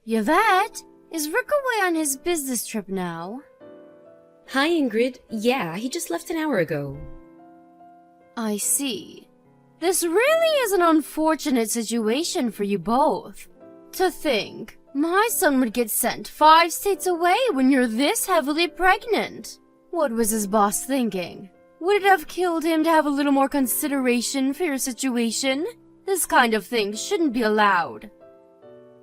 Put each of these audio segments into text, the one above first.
Yvette, is Rick away on his business trip now? Hi, Ingrid. Yeah, he just left an hour ago. I see. This really is an unfortunate situation for you both. To think, my son would get sent 5 states away when you're this heavily pregnant. What was his boss thinking? Would it have killed him to have a little more consideration for your situation? This kind of thing shouldn't be allowed.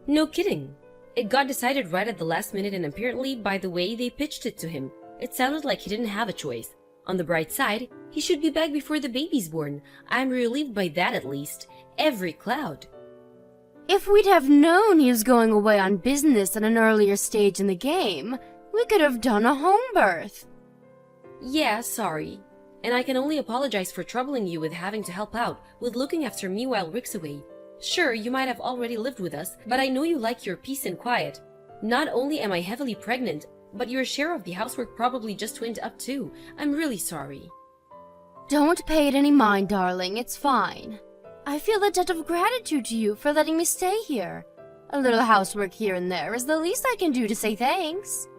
No kidding. It got decided right at the last minute, and apparently by the way they pitched it to him, it sounded like he didn't have a choice. On the bright side, he should be back before the baby's born. I'm relieved by that at least. Every cloud. If we'd have known he was going away on business at an earlier stage in the game, we could have done a home birth. Yeah, sorry. And I can only apologize for troubling you with having to help out with looking after me while Rick's away. Sure, you might have already lived with us, but I know you like your peace and quiet. Not only am I heavily pregnant, but your share of the housework probably just went up too. I'm really sorry. Don't pay it any mind, darling. It's fine. I feel a debt of gratitude to you for letting me stay here. A little housework here and there is the least I can do to say thanks.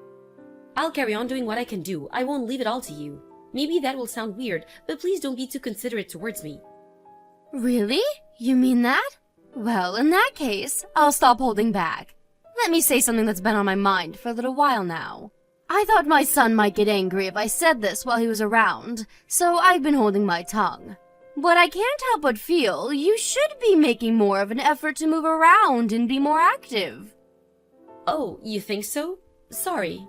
I'll carry on doing what I can do. I won't leave it all to you. Maybe that will sound weird, but please don't be too considerate towards me. Really? You mean that? Well, in that case, I'll stop holding back. Let me say something that's been on my mind for a little while now. I thought my son might get angry if I said this while he was around, so I've been holding my tongue. But I can't help but feel you should be making more of an effort to move around and be more active. Oh, you think so? Sorry.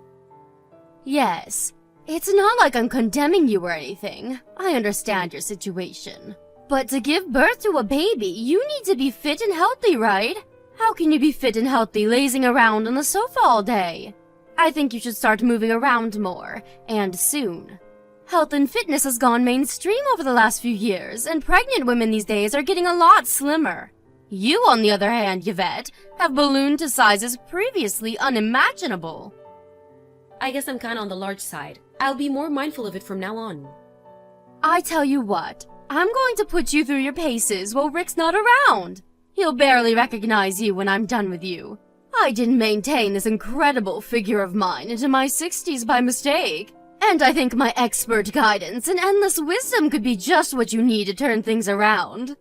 Yes. It's not like I'm condemning you or anything. I understand your situation. But to give birth to a baby, you need to be fit and healthy, right? How can you be fit and healthy lazing around on the sofa all day? I think you should start moving around more, and soon. Health and fitness has gone mainstream over the last few years, and pregnant women these days are getting a lot slimmer. You, on the other hand, Yvette, have ballooned to sizes previously unimaginable. I guess I'm kinda on the large side. I'll be more mindful of it from now on. I tell you what, I'm going to put you through your paces while Rick's not around. He'll barely recognize you when I'm done with you. I didn't maintain this incredible figure of mine into my 60s by mistake. And I think my expert guidance and endless wisdom could be just what you need to turn things around.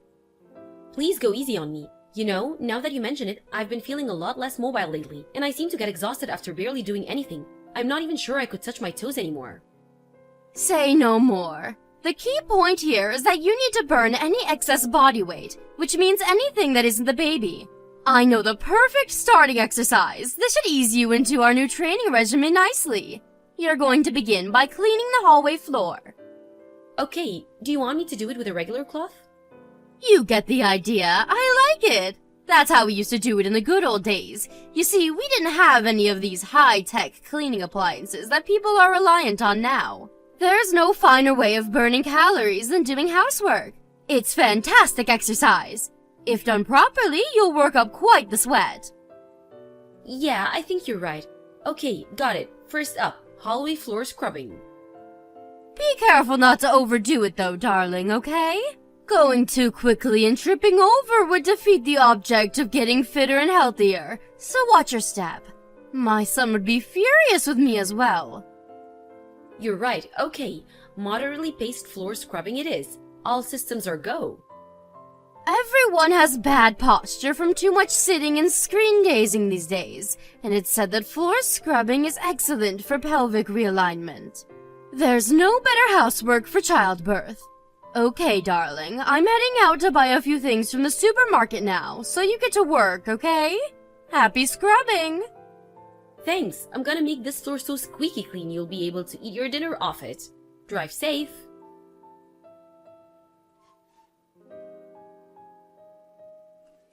Please go easy on me. You know, now that you mention it, I've been feeling a lot less mobile lately, and I seem to get exhausted after barely doing anything. I'm not even sure I could touch my toes anymore. Say no more. The key point here is that you need to burn any excess body weight, which means anything that isn't the baby. I know the perfect starting exercise. This should ease you into our new training regimen nicely. You're going to begin by cleaning the hallway floor. Okay, do you want me to do it with a regular cloth? You get the idea. I like it. That's how we used to do it in the good old days. You see, we didn't have any of these high-tech cleaning appliances that people are reliant on now. There's no finer way of burning calories than doing housework. It's fantastic exercise. If done properly, you'll work up quite the sweat. Yeah, I think you're right. Okay, got it. First up, hallway floor scrubbing. Be careful not to overdo it though, darling, okay? Going too quickly and tripping over would defeat the object of getting fitter and healthier, so watch your step. My son would be furious with me as well. You're right, okay. Moderately paced floor scrubbing it is. All systems are go. Everyone has bad posture from too much sitting and screen gazing these days, and it's said that floor scrubbing is excellent for pelvic realignment. There's no better housework for childbirth. Okay, darling, I'm heading out to buy a few things from the supermarket now, so you get to work, okay? Happy scrubbing! Thanks, I'm gonna make this floor so squeaky clean you'll be able to eat your dinner off it. Drive safe.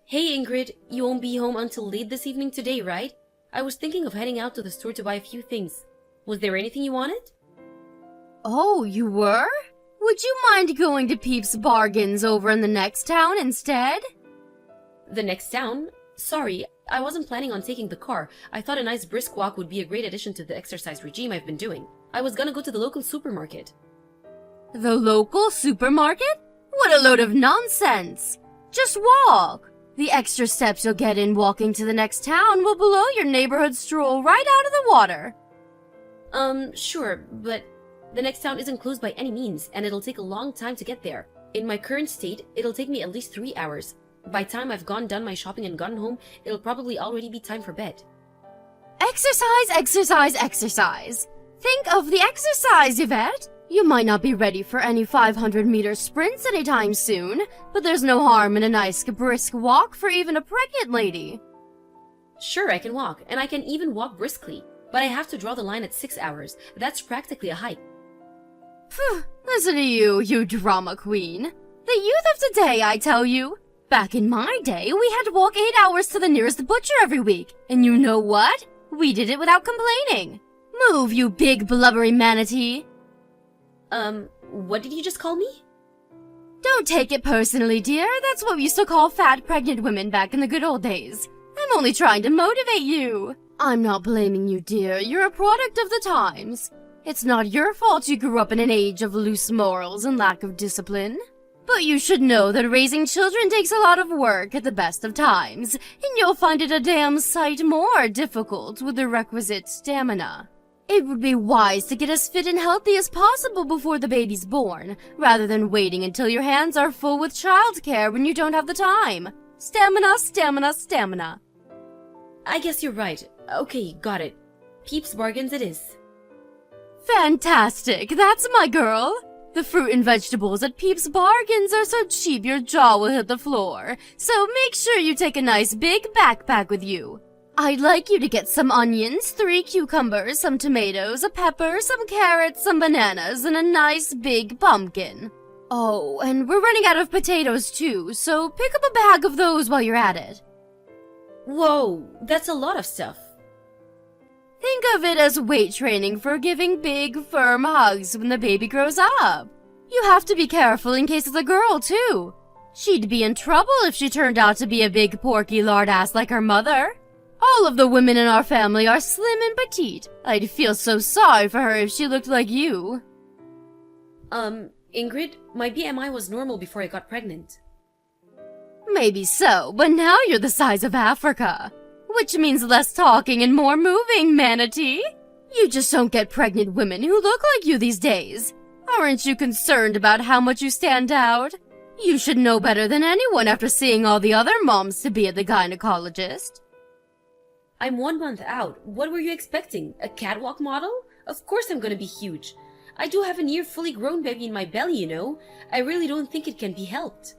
Hey Ingrid, you won't be home until late this evening today, right? I was thinking of heading out to the store to buy a few things. Was there anything you wanted? Oh, you were? Would you mind going to Peep's Bargains over in the next town instead? The next town? Sorry, I wasn't planning on taking the car. I thought a nice brisk walk would be a great addition to the exercise regime I've been doing. I was gonna go to the local supermarket. The local supermarket? What a load of nonsense! Just walk! The extra steps you'll get in walking to the next town will blow your neighborhood stroll right out of the water. Sure, but the next town isn't close by any means, and it'll take a long time to get there. In my current state, it'll take me at least 3 hours. By the time I've done my shopping and gotten home, it'll probably already be time for bed. Exercise, exercise, exercise. Think of the exercise, Yvette. You might not be ready for any 500-meter sprints anytime soon, but there's no harm in a nice brisk walk for even a pregnant lady. Sure, I can walk, and I can even walk briskly, but I have to draw the line at 6 hours. That's practically a hike. Phew, listen to you, you drama queen. The youth of today, I tell you. Back in my day, we had to walk 8 hours to the nearest butcher every week, and you know what? We did it without complaining. Move, you big blubbery manatee. What did you just call me? Don't take it personally, dear. That's what we used to call fat pregnant women back in the good old days. I'm only trying to motivate you. I'm not blaming you, dear. You're a product of the times. It's not your fault you grew up in an age of loose morals and lack of discipline. But you should know that raising children takes a lot of work at the best of times, and you'll find it a damn sight more difficult with the requisite stamina. It would be wise to get as fit and healthy as possible before the baby's born, rather than waiting until your hands are full with childcare when you don't have the time. Stamina, stamina, stamina. I guess you're right. Okay, got it. Peeps Bargains it is. Fantastic, that's my girl. The fruit and vegetables at Peeps Bargains are so cheap your jaw will hit the floor, so make sure you take a nice big backpack with you. I'd like you to get some onions, 3 cucumbers, some tomatoes, a pepper, some carrots, some bananas, and a nice big pumpkin. Oh, and we're running out of potatoes too, so pick up a bag of those while you're at it. Whoa, that's a lot of stuff. Think of it as weight training for giving big, firm hugs when the baby grows up. You have to be careful in case it's a girl, too. She'd be in trouble if she turned out to be a big, porky lard ass like her mother. All of the women in our family are slim and petite. I'd feel so sorry for her if she looked like you. Ingrid, my BMI was normal before I got pregnant. Maybe so, but now you're the size of Africa. Which means less talking and more moving, manatee. You just don't get pregnant women who look like you these days. Aren't you concerned about how much you stand out? You should know better than anyone after seeing all the other moms-to-be at the gynecologist. I'm 1 month out. What were you expecting? A catwalk model? Of course I'm gonna be huge. I do have a near fully grown baby in my belly, you know. I really don't think it can be helped.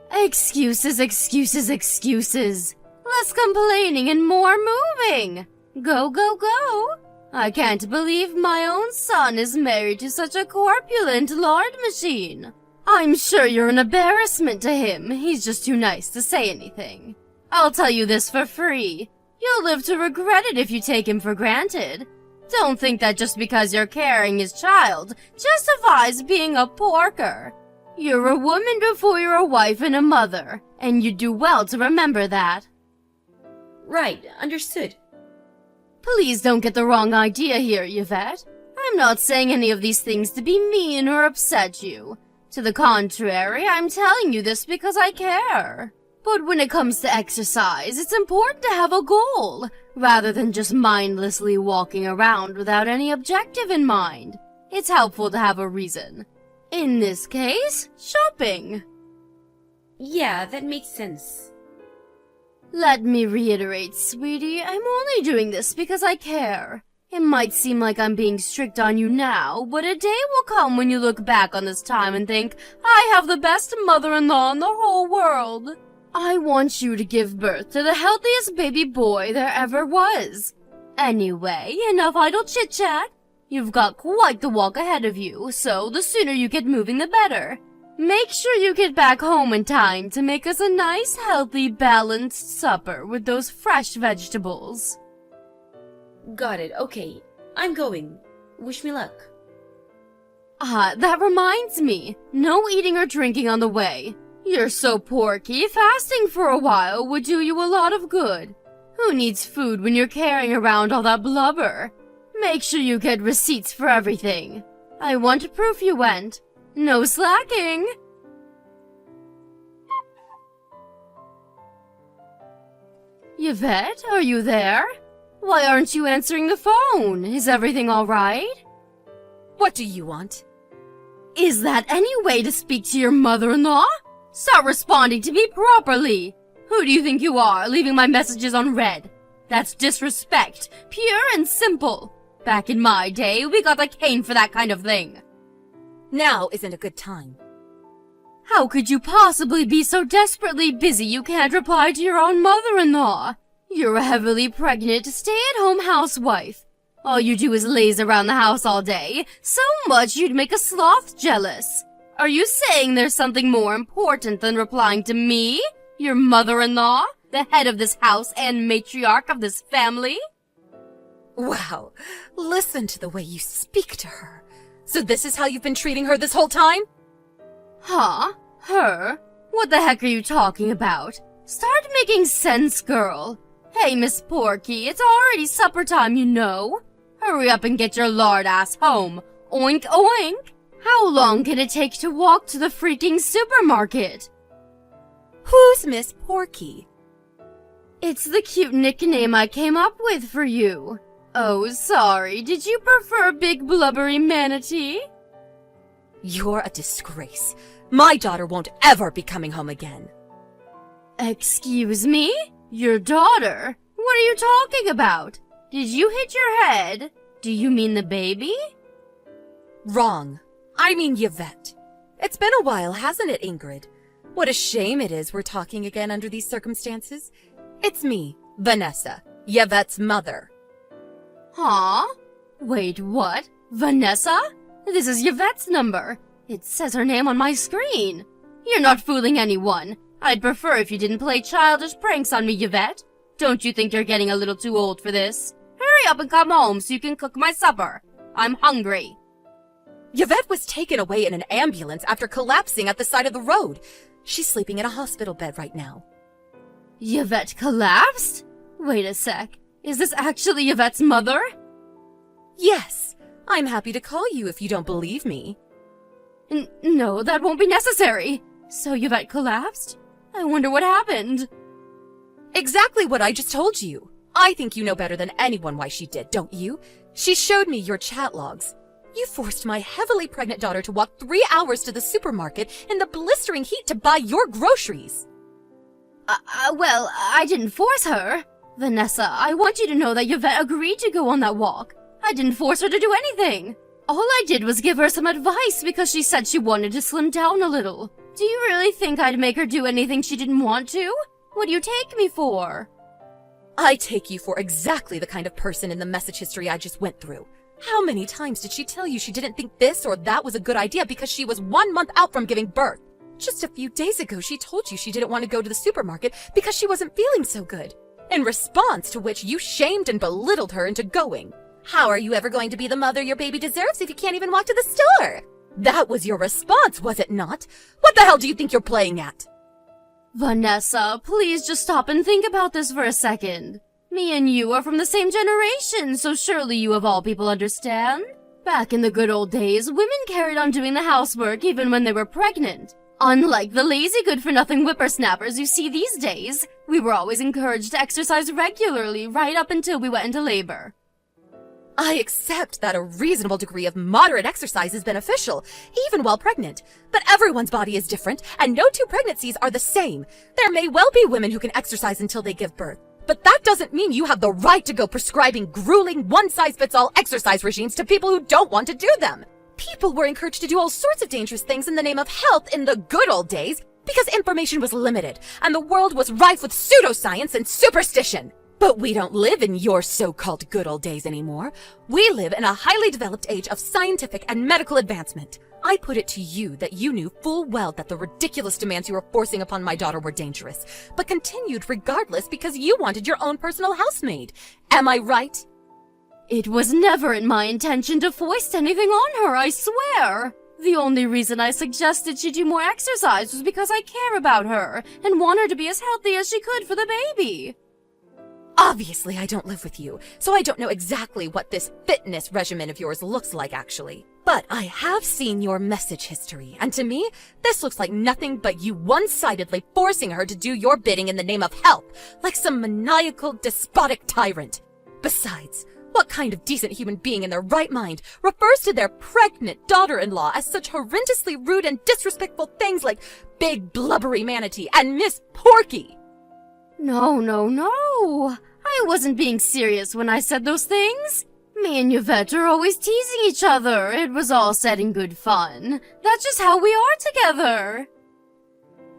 Excuses, excuses, excuses. Less complaining and more moving. Go, go, go. I can't believe my own son is married to such a corpulent lard machine. I'm sure you're an embarrassment to him. He's just too nice to say anything. I'll tell you this for free. You'll live to regret it if you take him for granted. Don't think that just because you're carrying his child justifies being a porker. You're a woman before you're a wife and a mother, and you do well to remember that. Right, understood. Please don't get the wrong idea here, Yvette. I'm not saying any of these things to be mean or upset you. To the contrary, I'm telling you this because I care. But when it comes to exercise, it's important to have a goal, rather than just mindlessly walking around without any objective in mind. It's helpful to have a reason. In this case, shopping. Yeah, that makes sense. Let me reiterate, sweetie, I'm only doing this because I care. It might seem like I'm being strict on you now, but a day will come when you look back on this time and think, I have the best mother-in-law in the whole world. I want you to give birth to the healthiest baby boy there ever was. Anyway, enough idle chit-chat. You've got quite the walk ahead of you, so the sooner you get moving the better. Make sure you get back home in time to make us a nice, healthy, balanced supper with those fresh vegetables. Got it, okay. I'm going. Wish me luck. Ah, that reminds me. No eating or drinking on the way. You're so porky, fasting for a while would do you a lot of good. Who needs food when you're carrying around all that blubber? Make sure you get receipts for everything. I want proof you went. No slacking. Yvette, are you there? Why aren't you answering the phone? Is everything all right? What do you want? Is that any way to speak to your mother-in-law? Start responding to me properly. Who do you think you are, leaving my messages unread? That's disrespect, pure and simple. Back in my day, we got a cane for that kind of thing. Now isn't a good time. How could you possibly be so desperately busy you can't reply to your own mother-in-law? You're a heavily pregnant, stay-at-home housewife. All you do is laze around the house all day, so much you'd make a sloth jealous. Are you saying there's something more important than replying to me, your mother-in-law, the head of this house and matriarch of this family? Wow, listen to the way you speak to her. So this is how you've been treating her this whole time? Huh? Her? What the heck are you talking about? Start making sense, girl. Hey, Miss Porky, it's already supper time, you know. Hurry up and get your lard ass home. Oink, oink. How long can it take to walk to the freaking supermarket? Who's Miss Porky? It's the cute nickname I came up with for you. Oh, sorry. Did you prefer Big Blubbery Manatee? You're a disgrace. My daughter won't ever be coming home again. Excuse me? Your daughter? What are you talking about? Did you hit your head? Do you mean the baby? Wrong. I mean Yvette. It's been a while, hasn't it, Ingrid? What a shame it is we're talking again under these circumstances. It's me, Vanessa, Yvette's mother. Huh? Wait, what? Vanessa? This is Yvette's number. It says her name on my screen. You're not fooling anyone. I'd prefer if you didn't play childish pranks on me, Yvette. Don't you think you're getting a little too old for this? Hurry up and come home so you can cook my supper. I'm hungry. Yvette was taken away in an ambulance after collapsing at the side of the road. She's sleeping in a hospital bed right now. Yvette collapsed? Wait a sec. Is this actually Yvette's mother? Yes. I'm happy to call you if you don't believe me. No, that won't be necessary. So Yvette collapsed? I wonder what happened. Exactly what I just told you. I think you know better than anyone why she did, don't you? She showed me your chat logs. You forced my heavily pregnant daughter to walk 3 hours to the supermarket in the blistering heat to buy your groceries. Well, I didn't force her. Vanessa, I want you to know that Yvette agreed to go on that walk. I didn't force her to do anything. All I did was give her some advice because she said she wanted to slim down a little. Do you really think I'd make her do anything she didn't want to? What do you take me for? I take you for exactly the kind of person in the message history I just went through. How many times did she tell you she didn't think this or that was a good idea because she was 1 month out from giving birth? Just a few days ago, she told you she didn't want to go to the supermarket because she wasn't feeling so good. In response to which you shamed and belittled her into going. How are you ever going to be the mother your baby deserves if you can't even walk to the store? That was your response, was it not? What the hell do you think you're playing at? Vanessa, please just stop and think about this for a second. Me and you are from the same generation, so surely you of all people understand. Back in the good old days, women carried on doing the housework even when they were pregnant. Unlike the lazy good-for-nothing whippersnappers you see these days, we were always encouraged to exercise regularly right up until we went into labor. I accept that a reasonable degree of moderate exercise is beneficial, even while pregnant. But everyone's body is different, and no two pregnancies are the same. There may well be women who can exercise until they give birth. But that doesn't mean you have the right to go prescribing grueling, one-size-fits-all exercise regimes to people who don't want to do them. People were encouraged to do all sorts of dangerous things in the name of health in the good old days because information was limited, and the world was rife with pseudoscience and superstition. But we don't live in your so-called good old days anymore. We live in a highly developed age of scientific and medical advancement. I put it to you that you knew full well that the ridiculous demands you were forcing upon my daughter were dangerous, but continued regardless because you wanted your own personal housemaid. Am I right? It was never in my intention to foist anything on her, I swear. The only reason I suggested she do more exercise was because I care about her and want her to be as healthy as she could for the baby. Obviously, I don't live with you, so I don't know exactly what this fitness regimen of yours looks like, actually. But I have seen your message history, and to me, this looks like nothing but you one-sidedly forcing her to do your bidding in the name of help, like some maniacal, despotic tyrant. Besides, what kind of decent human being in their right mind refers to their pregnant daughter-in-law as such horrendously rude and disrespectful things like Big Blubbery Manatee and Miss Porky? No, no, no. I wasn't being serious when I said those things. Me and Yvette are always teasing each other. It was all said in good fun. That's just how we are together.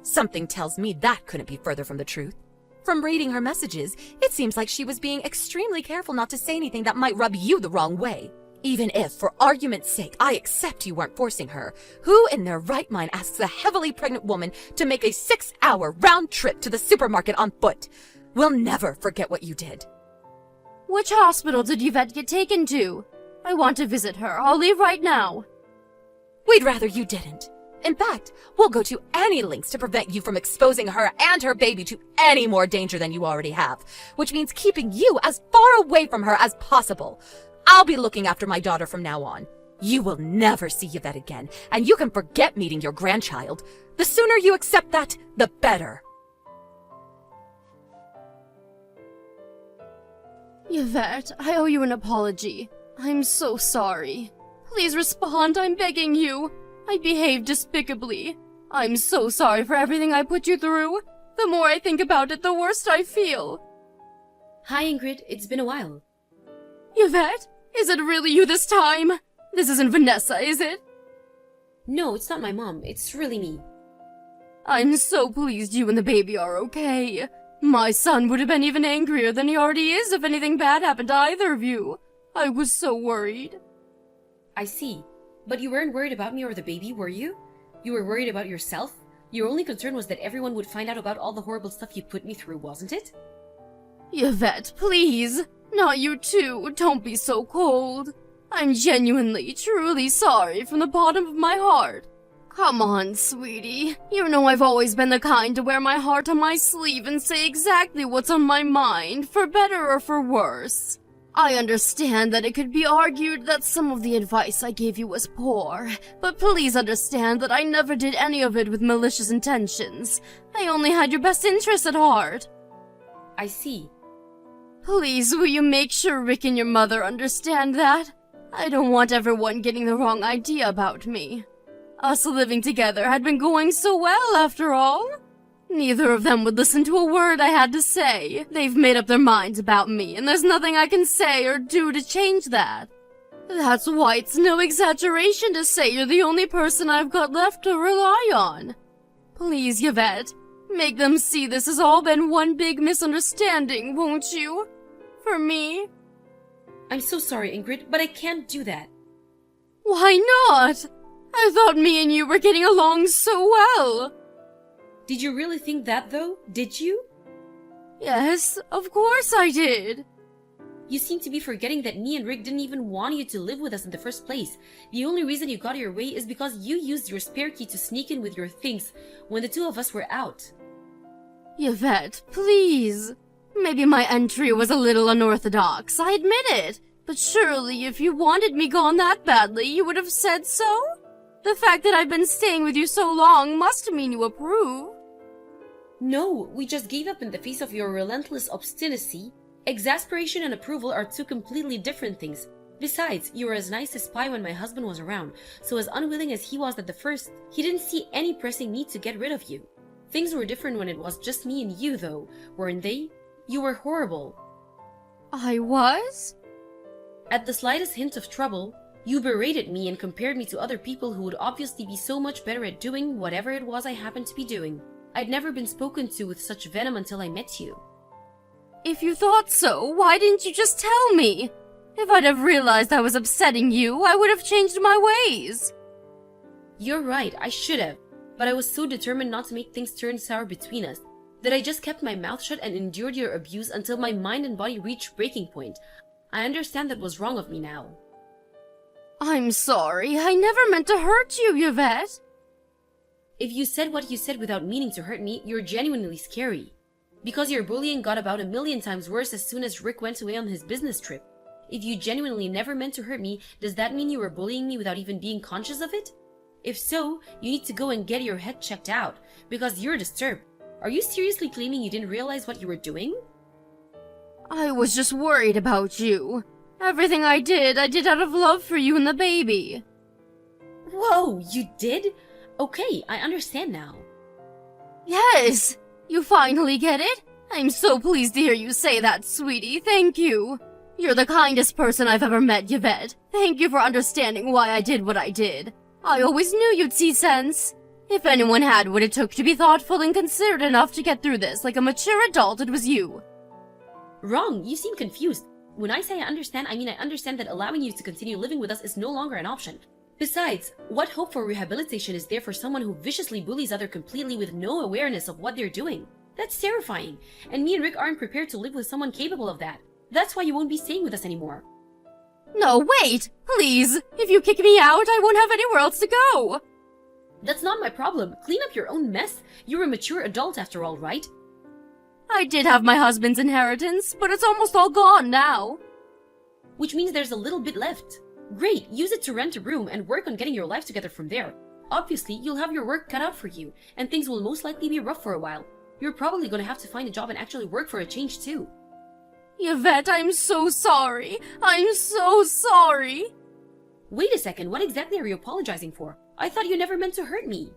Something tells me that couldn't be further from the truth. From reading her messages, it seems like she was being extremely careful not to say anything that might rub you the wrong way. Even if, for argument's sake, I accept you weren't forcing her, who in their right mind asks a heavily pregnant woman to make a 6-hour round trip to the supermarket on foot? We'll never forget what you did. Which hospital did Yvette get taken to? I want to visit her. I'll leave right now. We'd rather you didn't. In fact, we'll go to any lengths to prevent you from exposing her and her baby to any more danger than you already have, which means keeping you as far away from her as possible. I'll be looking after my daughter from now on. You will never see Yvette again, and you can forget meeting your grandchild. The sooner you accept that, the better. Yvette, I owe you an apology. I'm so sorry. Please respond, I'm begging you. I behaved despicably. I'm so sorry for everything I put you through. The more I think about it, the worse I feel. Hi, Ingrid. It's been a while. Yvette, is it really you this time? This isn't Vanessa, is it? No, it's not my mom. It's really me. I'm so pleased you and the baby are okay. My son would have been even angrier than he already is if anything bad happened to either of you. I was so worried. I see. But you weren't worried about me or the baby, were you? You were worried about yourself? Your only concern was that everyone would find out about all the horrible stuff you put me through, wasn't it? Yvette, please. Not you too. Don't be so cold. I'm genuinely, truly sorry from the bottom of my heart. Come on, sweetie. You know I've always been the kind to wear my heart on my sleeve and say exactly what's on my mind, for better or for worse. I understand that it could be argued that some of the advice I gave you was poor, but please understand that I never did any of it with malicious intentions. I only had your best interests at heart. I see. Please, will you make sure Rick and your mother understand that? I don't want everyone getting the wrong idea about me. Us living together had been going so well, after all. Neither of them would listen to a word I had to say. They've made up their minds about me, and there's nothing I can say or do to change that. That's why it's no exaggeration to say you're the only person I've got left to rely on. Please, Yvette, make them see this has all been one big misunderstanding, won't you? For me? I'm so sorry, Ingrid, but I can't do that. Why not? I thought me and you were getting along so well. Did you really think that, though? Did you? Yes, of course I did. You seem to be forgetting that me and Rick didn't even want you to live with us in the first place. The only reason you got your way is because you used your spare key to sneak in with your things when the two of us were out. Yvette, please. Maybe my entry was a little unorthodox, I admit it. But surely if you wanted me gone that badly, you would have said so? The fact that I've been staying with you so long must mean you approve. No, we just gave up in the face of your relentless obstinacy. Exasperation and approval are two completely different things. Besides, you were as nice as pie when my husband was around, so as unwilling as he was at the first, he didn't see any pressing need to get rid of you. Things were different when it was just me and you, though, weren't they? You were horrible. I was? At the slightest hint of trouble, you berated me and compared me to other people who would obviously be so much better at doing whatever it was I happened to be doing. I'd never been spoken to with such venom until I met you. If you thought so, why didn't you just tell me? If I'd have realized I was upsetting you, I would have changed my ways. You're right, I should have. But I was so determined not to make things turn sour between us that I just kept my mouth shut and endured your abuse until my mind and body reached breaking point. I understand that was wrong of me now. I'm sorry. I never meant to hurt you, Yvette. If you said what you said without meaning to hurt me, you're genuinely scary. Because your bullying got about 1,000,000 times worse as soon as Rick went away on his business trip. If you genuinely never meant to hurt me, does that mean you were bullying me without even being conscious of it? If so, you need to go and get your head checked out, because you're disturbed. Are you seriously claiming you didn't realize what you were doing? I was just worried about you. Everything I did out of love for you and the baby. Whoa, you did? Okay, I understand now. Yes! You finally get it? I'm so pleased to hear you say that, sweetie. Thank you. You're the kindest person I've ever met, Yvette. Thank you for understanding why I did what I did. I always knew you'd see sense. If anyone had what it took to be thoughtful and considerate enough to get through this like a mature adult, it was you. Wrong, you seem confused. When I say I understand, I mean I understand that allowing you to continue living with us is no longer an option. Besides, what hope for rehabilitation is there for someone who viciously bullies others completely with no awareness of what they're doing? That's terrifying, and me and Rick aren't prepared to live with someone capable of that. That's why you won't be staying with us anymore. No, wait! Please! If you kick me out, I won't have anywhere else to go! That's not my problem. Clean up your own mess. You're a mature adult after all, right? I did have my husband's inheritance, but it's almost all gone now. Which means there's a little bit left. Great, use it to rent a room and work on getting your life together from there. Obviously, you'll have your work cut out for you, and things will most likely be rough for a while. You're probably gonna have to find a job and actually work for a change too. Yvette, I'm so sorry. I'm so sorry. Wait a second, what exactly are you apologizing for? I thought you never meant to hurt me.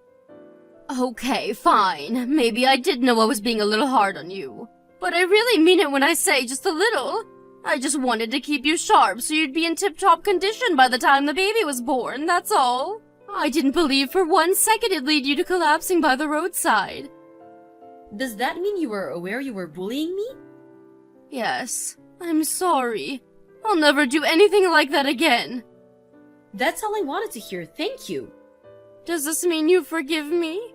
Okay, fine. Maybe I did know I was being a little hard on you. But I really mean it when I say just a little. I just wanted to keep you sharp so you'd be in tip-top condition by the time the baby was born, that's all. I didn't believe for 1 second it'd lead you to collapsing by the roadside. Does that mean you were aware you were bullying me? Yes, I'm sorry. I'll never do anything like that again. That's all I wanted to hear, thank you. Does this mean you forgive me?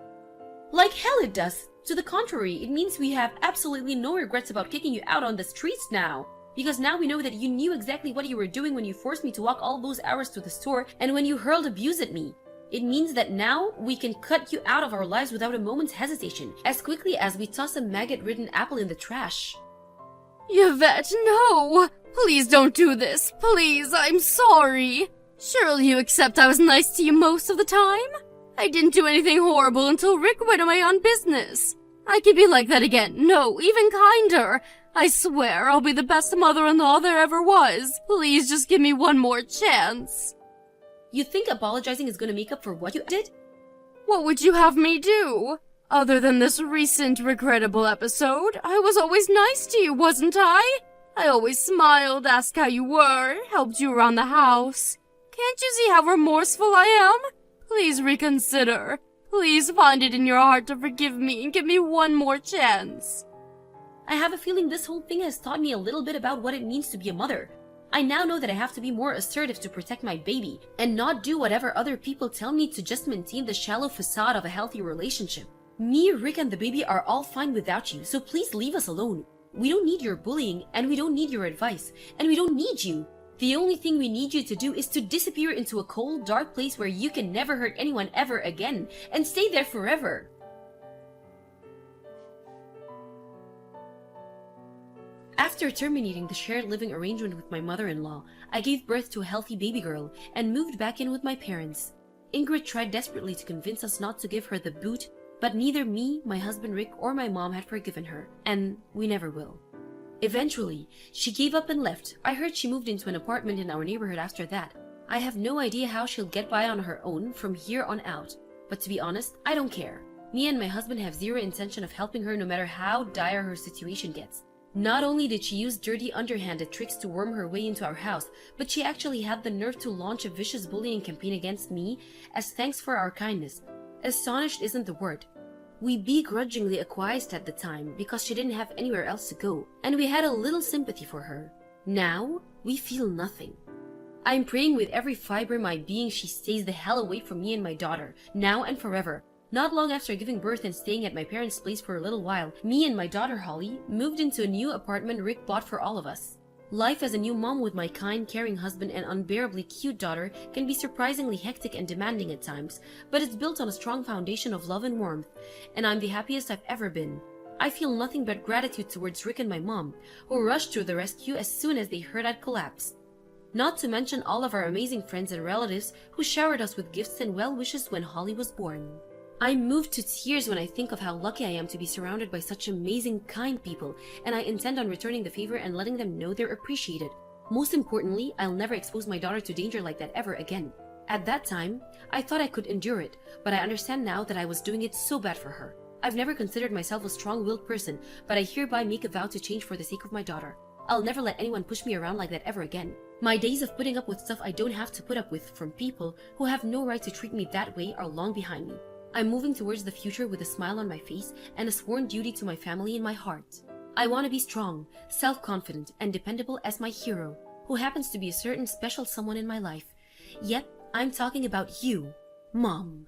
Like hell it does. To the contrary, it means we have absolutely no regrets about kicking you out on the streets now. Because now we know that you knew exactly what you were doing when you forced me to walk all those hours to the store and when you hurled abuse at me. It means that now we can cut you out of our lives without a moment's hesitation, as quickly as we toss a maggot-ridden apple in the trash. Yvette, no! Please don't do this. Please, I'm sorry. Surely you accept I was nice to you most of the time? I didn't do anything horrible until Rick went away on business. I can be like that again. No, even kinder. I swear I'll be the best mother-in-law there ever was. Please just give me one more chance. You think apologizing is gonna make up for what you did? What would you have me do? Other than this recent regrettable episode, I was always nice to you, wasn't I? I always smiled, asked how you were, helped you around the house. Can't you see how remorseful I am? Please reconsider. Please find it in your heart to forgive me and give me one more chance. I have a feeling this whole thing has taught me a little bit about what it means to be a mother. I now know that I have to be more assertive to protect my baby and not do whatever other people tell me to just maintain the shallow facade of a healthy relationship. Me, Rick, and the baby are all fine without you, so please leave us alone. We don't need your bullying, and we don't need your advice, and we don't need you. The only thing we need you to do is to disappear into a cold, dark place where you can never hurt anyone ever again, and stay there forever. After terminating the shared living arrangement with my mother-in-law, I gave birth to a healthy baby girl and moved back in with my parents. Ingrid tried desperately to convince us not to give her the boot, but neither me, my husband Rick, or my mom had forgiven her, and we never will. Eventually, she gave up and left. I heard she moved into an apartment in our neighborhood after that. I have no idea how she'll get by on her own from here on out, but to be honest, I don't care. Me and my husband have zero intention of helping her no matter how dire her situation gets. Not only did she use dirty, underhanded tricks to worm her way into our house, but she actually had the nerve to launch a vicious bullying campaign against me as thanks for our kindness. Astonished isn't the word. We begrudgingly acquiesced at the time because she didn't have anywhere else to go, and we had a little sympathy for her. Now, we feel nothing. I'm praying with every fiber of my being she stays the hell away from me and my daughter, now and forever. Not long after giving birth and staying at my parents' place for a little while, me and my daughter Holly moved into a new apartment Rick bought for all of us. Life as a new mom with my kind, caring husband and unbearably cute daughter can be surprisingly hectic and demanding at times, but it's built on a strong foundation of love and warmth, and I'm the happiest I've ever been. I feel nothing but gratitude towards Rick and my mom, who rushed to the rescue as soon as they heard I'd collapsed. Not to mention all of our amazing friends and relatives who showered us with gifts and well wishes when Holly was born. I'm moved to tears when I think of how lucky I am to be surrounded by such amazing, kind people, and I intend on returning the favor and letting them know they're appreciated. Most importantly, I'll never expose my daughter to danger like that ever again. At that time, I thought I could endure it, but I understand now that I was doing it so bad for her. I've never considered myself a strong-willed person, but I hereby make a vow to change for the sake of my daughter. I'll never let anyone push me around like that ever again. My days of putting up with stuff I don't have to put up with from people who have no right to treat me that way are long behind me. I'm moving towards the future with a smile on my face and a sworn duty to my family in my heart. I want to be strong, self-confident, and dependable as my hero, who happens to be a certain special someone in my life. Yet, I'm talking about you, Mom.